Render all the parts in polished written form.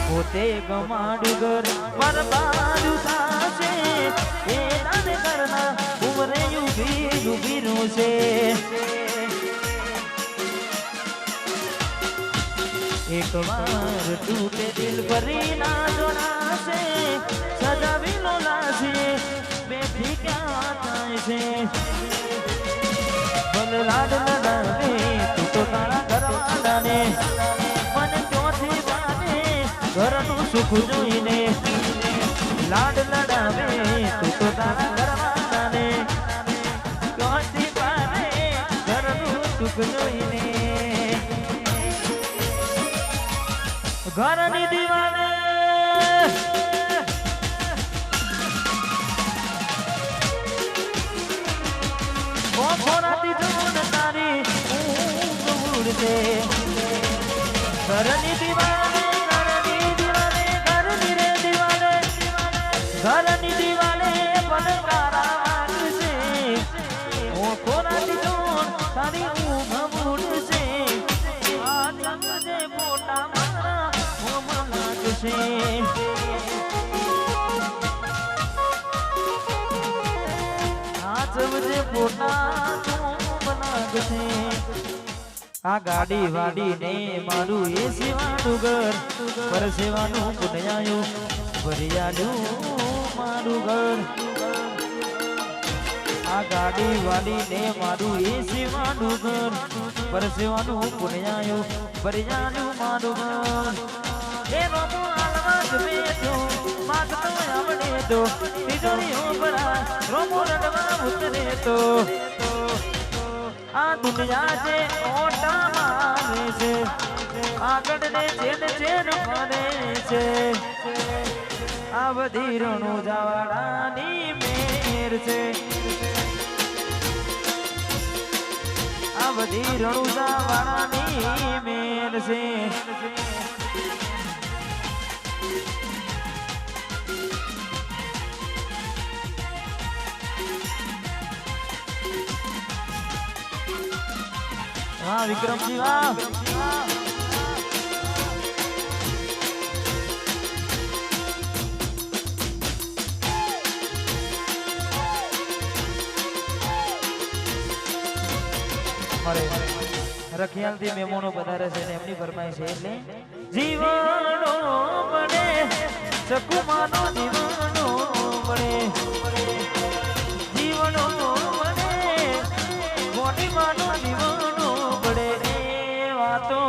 પોતે ગમાડ્યું ઘર બરબાદ થાશે એ દાન કરના ઉમરે ઉભીરું છે એક વાર તૂટે દિલ ભરી ના જોડાશે સજાવી લો લાશે બેઠી ક્યાં થાય છે ભલે લાડ લડાવે તું તો તારા ઘરવાળાને મને ક્યોથી પાને ઘરનું સુખ જોઈને લાડ લડાવે તું તો તારા ઘરવાળાને ક્યોથી પાને ઘરનું સુખ જોઈને ઘરની દીવાને ખોરાતી જોન તારી ઊંઘ ઉડશે ઘરની દીવાને ઘરની દીવાને ઘરની રે દીવાને ઘરની દીવાને પલકારા વાગશે ખોરાતી જોન તારી ઊંઘ ઉડશે આ જગજે મોટા આ ગાડી વાડી ને મારું એ સેવાનું ઘર પર સેવાનું પુણ્યાયું ભરિયાનું મારું ઘર આ ગાડી વાડી ને મારું એ સેવાનું ઘર પર સેવાનું પુણ્યાયું ભરિયાનું મારું ઘર એ રોમો આલવાજ બેઠો માગતો આવડે તો તિજોરીઓ ભરા રોમો રડવા ઉતરે તો આ દુનિયા જે ઓટા મારે છે આગળ ને ચેન ફરે છે આ બધી રણું જવાડાની મેર છે આ બધી રણું જવાડાની મેર છે વાહ વિક્રમજી વાહ રખિયાલથી મહેમાનો પધારે છે ને એમની ફરમાઈશ છે એટલે જીવનો બને સકુમાનો જીવનો બને જીવનો બને મોટી માનો જીવનો બને વાતો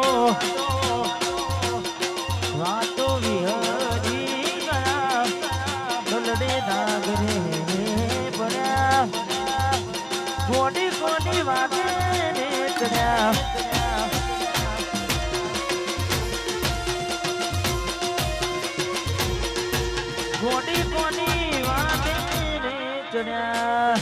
વાતો વિહરી ગયા દલડે દાગરે પડ્યા કોની કોની વાતે ગોડી કોની વાતે રે ચડ્યા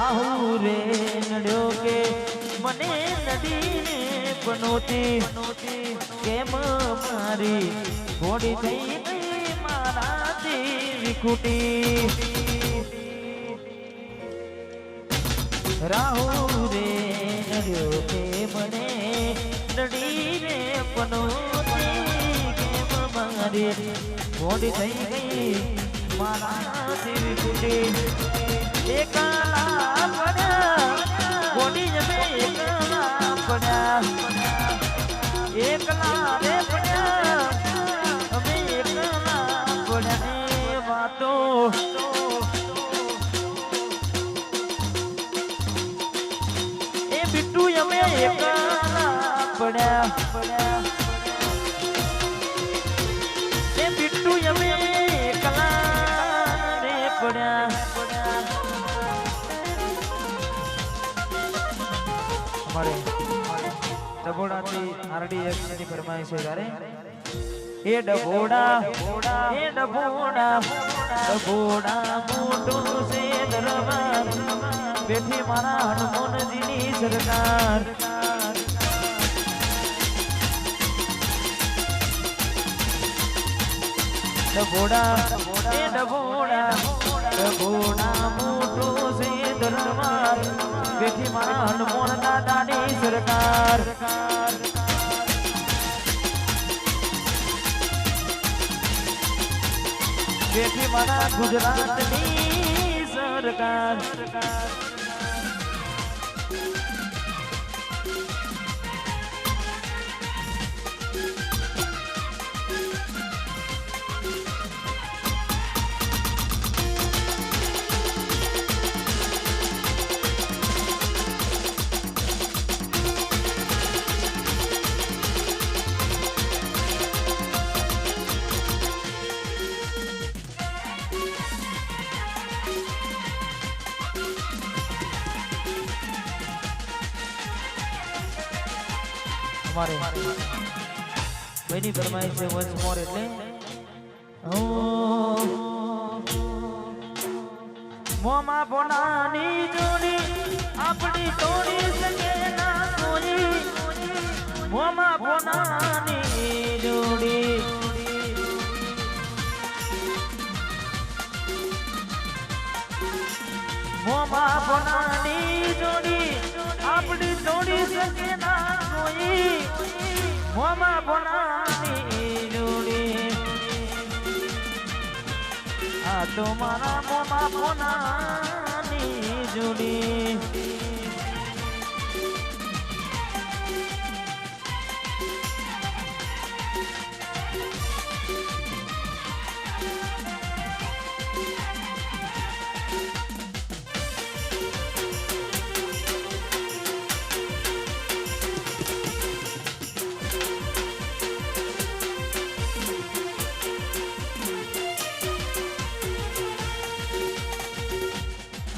રાહુ રે નડ્યો કે મને નદીને પનોતી કેમ મારી ઘોડી થઈ ગઈ મારાથી વિખૂટી રાહુ રે નડ્યો કે મને નદીને પનોતી કેમ મારી ઘોડી થઈ ગઈ મારાથી વિખૂટી એકલા પડ્યા ગોડી જમે એકલા પડ્યા એકલા રે પડ્યા અમે એકલા પડ્યા એ વાતો એ બિટ્ટુ અમે એકલા પડ્યા એ બિટ્ટુ અમે એકલા રે પડ્યા ડભોડાથી RDX ની ફરમાઈશ છે ત્યારે એ ડભોડા ડભોડા મોટું છે દરબાર બેઠી મારા હનુમાનજીની સરકાર ડભોડા મોટો છે દરબાર બેઠી મારા હનુમાન દાદાની સરકાર બેઠી મારા ગુજરાતની સરકાર ભાઈની ફરમાઈશ છે વન્સ મોર એટલે મોમાં બોનાની જોડી આપણી તોડી શકે ના કોઈ મોમાં બોનાની જોડી મોમાં બોનાની જોડી આપણી તોડી શકે ના કોઈ મોમાં બોનાની જોડી આ તો મારા મોમાં બોના